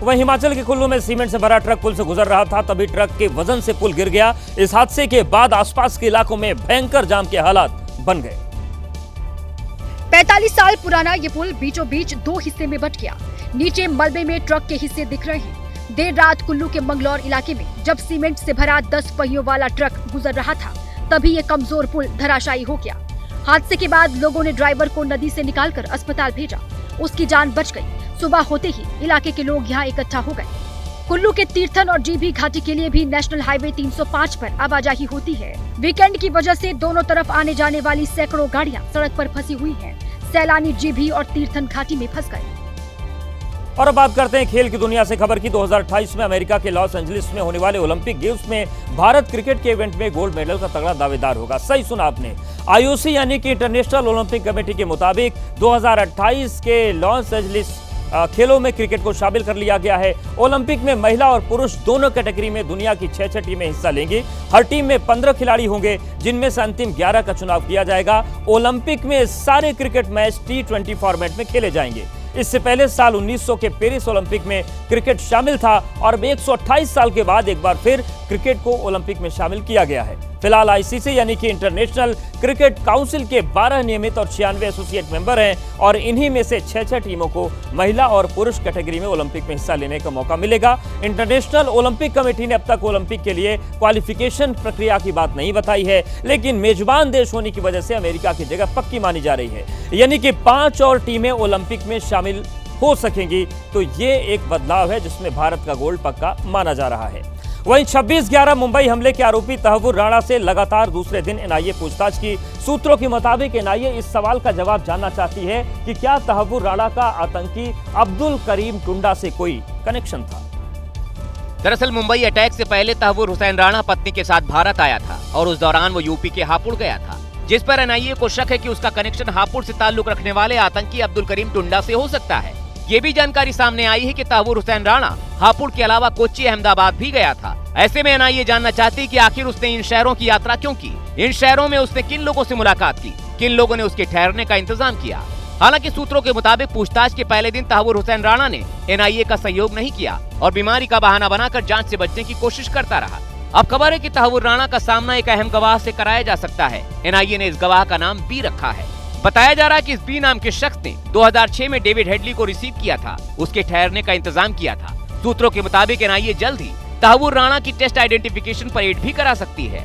वहीं हिमाचल के कुल्लू में सीमेंट से भरा ट्रक पुल से गुजर रहा था, तभी ट्रक के वजन से पुल गिर गया। इस हादसे के बाद आसपास के इलाकों में भयंकर जाम के हालात बन गए। 45 साल पुराना ये पुल बीचों बीच दो हिस्से में बट गया। नीचे मलबे में ट्रक के हिस्से दिख रहे हैं। देर रात कुल्लू के मंगलौर इलाके में जब सीमेंट से भरा 10 पहियों वाला ट्रक गुजर रहा था, तभी ये कमजोर पुल धराशायी हो गया। हादसे के बाद लोगों ने ड्राइवर को नदी से निकालकर अस्पताल भेजा। उसकी जान बच गई। सुबह होते ही इलाके के लोग यहाँ इकट्ठा हो गए। कुल्लू के तीर्थन और जीभी घाटी के लिए भी नेशनल हाईवे 305 पर आवाजाही होती है। वीकेंड की वजह से दोनों तरफ आने जाने वाली सैकड़ों गाड़ियां सड़क पर फंसी हुई हैं। सैलानी जीभी और तीर्थन घाटी में फंस गए। और अब बात करते हैं खेल की दुनिया से खबर की। 2028 में अमेरिका के लॉस एंजलिस में होने वाले ओलंपिक गेम्स में भारत क्रिकेट के इवेंट में गोल्ड मेडल का तगड़ा दावेदार होगा। सही सुना आपने। आईओसी यानी कि इंटरनेशनल ओलंपिक कमेटी के मुताबिक 2028 के लॉस एंजलिस खेलों में क्रिकेट को शामिल कर लिया गया है। ओलंपिक में महिला और पुरुष दोनों कैटेगरी में दुनिया की 6 टीमें हिस्सा लेंगी। हर टीम में 15 खिलाड़ी होंगे, जिनमें से अंतिम 11 का चुनाव किया जाएगा। ओलंपिक में सारे क्रिकेट मैच T20 फॉर्मेट में खेले जाएंगे। इससे पहले साल 1900 के पेरिस ओलंपिक में क्रिकेट शामिल था और अब 128 साल के बाद एक बार फिर क्रिकेट को ओलंपिक में शामिल किया गया है। फिलहाल आईसीसी यानी कि इंटरनेशनल क्रिकेट काउंसिल के 12 नियमित और 96 एसोसिएट मेंबर हैं और इन्हीं में से 6 टीमों को महिला और पुरुष कैटेगरी में ओलंपिक में हिस्सा लेने का मौका मिलेगा। इंटरनेशनल ओलंपिक कमेटी ने अब तक ओलंपिक के लिए क्वालिफिकेशन प्रक्रिया की बात नहीं बताई है, लेकिन मेजबान देश होने की वजह से अमेरिका की जगह पक्की मानी जा रही है, यानी कि 5 और टीमें ओलंपिक में शामिल हो सकेंगी। तो ये एक बदलाव है जिसमें भारत का गोल्ड पक्का माना जा रहा है। वहीं 26/11 मुंबई हमले के आरोपी तहव्वुर राणा से लगातार दूसरे दिन एनआईए पूछताछ की। सूत्रों के मुताबिक एनआईए इस सवाल का जवाब जानना चाहती है कि क्या तहव्वुर राणा का आतंकी अब्दुल करीम टुंडा से कोई कनेक्शन था। दरअसल मुंबई अटैक से पहले तहव्वुर हुसैन राणा पत्नी के साथ भारत आया था और उस दौरान वो यूपी के हापुड़ गया था, जिस पर एनआईए को शक है कि उसका कनेक्शन हापुड़ से ताल्लुक रखने वाले आतंकी अब्दुल करीम टुंडा से हो सकता है। ये भी जानकारी सामने आई है कि तहव्वुर हुसैन राणा हापुड़ के अलावा कोच्चि, अहमदाबाद भी गया था। ऐसे में एनआईए जानना चाहती है कि आखिर उसने इन शहरों की यात्रा क्यों की, इन शहरों में उसने किन लोगों से मुलाकात की, किन लोगों ने उसके ठहरने का इंतजाम किया। हालांकि सूत्रों के मुताबिक पूछताछ के पहले दिन तहव्वुर हुसैन राणा ने एनआईए का सहयोग नहीं किया और बीमारी का बहाना बनाकर जांच से बचने की कोशिश करता रहा। अब खबर है कि तहव्वुर राणा का सामना एक अहम गवाह से कराया जा सकता है। एनआईए ने इस गवाह का नाम बी रखा है। बताया जा रहा है कि इस बी नाम के शख्स ने 2006 में डेविड हेडली को रिसीव किया था, उसके ठहरने का इंतजाम किया था। सूत्रों के मुताबिक एनआईए जल्द ही तहव्वुर राणा की टेस्ट आइडेंटिफिकेशन परेड भी करा सकती है।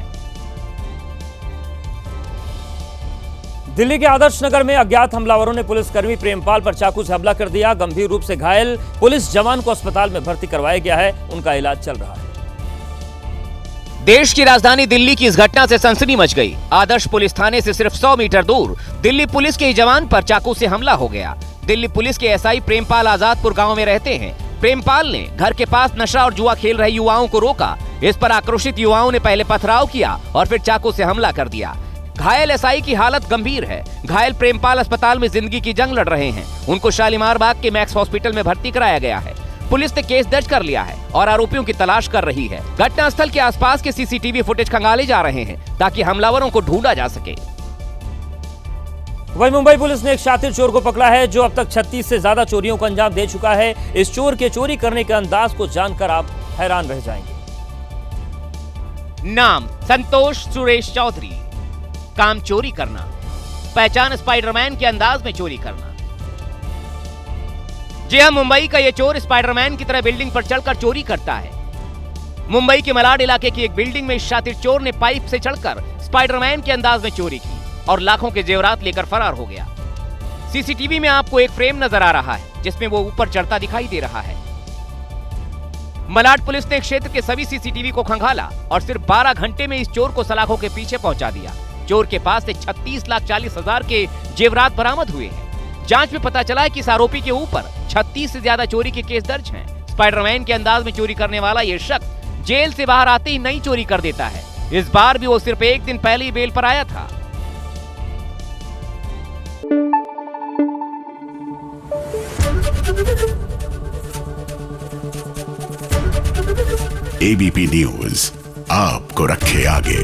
दिल्ली के आदर्श नगर में अज्ञात हमलावरों ने पुलिसकर्मी प्रेमपाल पर चाकू से हमला कर दिया। गंभीर रूप से घायल पुलिस जवान को अस्पताल में भर्ती करवाया गया है, उनका इलाज चल रहा है। देश की राजधानी दिल्ली की इस घटना से सनसनी मच गई। आदर्श पुलिस थाने से सिर्फ 100 मीटर दूर दिल्ली पुलिस के ही जवान पर चाकू से हमला हो गया। दिल्ली पुलिस के एसआई प्रेमपाल आजादपुर गांव में रहते हैं। प्रेमपाल ने घर के पास नशा और जुआ खेल रहे युवाओं को रोका। इस पर आक्रोशित युवाओं ने पहले पथराव किया और फिर चाकू से हमला कर दिया। घायल एसआई की हालत गंभीर है। घायल प्रेमपाल अस्पताल में जिंदगी की जंग लड़ रहे हैं। उनको शालीमार बाग के मैक्स हॉस्पिटल में भर्ती कराया गया है। पुलिस ने केस दर्ज कर लिया है और आरोपियों की तलाश कर रही है। घटनास्थल के आसपास के सीसीटीवी फुटेज खंगाले जा रहे हैं ताकि हमलावरों को ढूंढा जा सके। वहीं मुंबई पुलिस ने एक शातिर चोर को पकड़ा है जो अब तक 36 से ज्यादा चोरियों को अंजाम दे चुका है। इस चोर के चोरी करने के अंदाज को जानकर आप हैरान रह जाएंगे। नाम संतोष सुरेश चौधरी। काम चोरी करना। पहचान स्पाइडरमैन के अंदाज में चोरी करना। जी हां, मुंबई का यह चोर स्पाइडरमैन की तरह बिल्डिंग पर चढ़कर चोरी करता है। मुंबई के मलाड इलाके की एक बिल्डिंग में शातिर चोर ने पाइप से चढ़कर स्पाइडरमैन के अंदाज में चोरी की और लाखों के जेवरात लेकर फरार हो गया। सीसीटीवी में आपको एक फ्रेम नजर आ रहा है जिसमें वो ऊपर चढ़ता दिखाई दे रहा है। मलाड पुलिस ने क्षेत्र के सभी सीसीटीवी को खंगाला और सिर्फ 12 घंटे में इस चोर को सलाखों के पीछे पहुंचा दिया। चोर के पास से 36,40,000 के जेवरात बरामद हुए हैं। जांच में पता चला है कि इस आरोपी के ऊपर 36 से ज्यादा चोरी के केस दर्ज हैं। स्पाइडरमैन के अंदाज में चोरी करने वाला ये शख्स जेल से बाहर आते ही नई चोरी कर देता है। इस बार भी वो सिर्फ एक दिन पहले ही बेल पर आया था। एबीपी न्यूज आपको रखे आगे।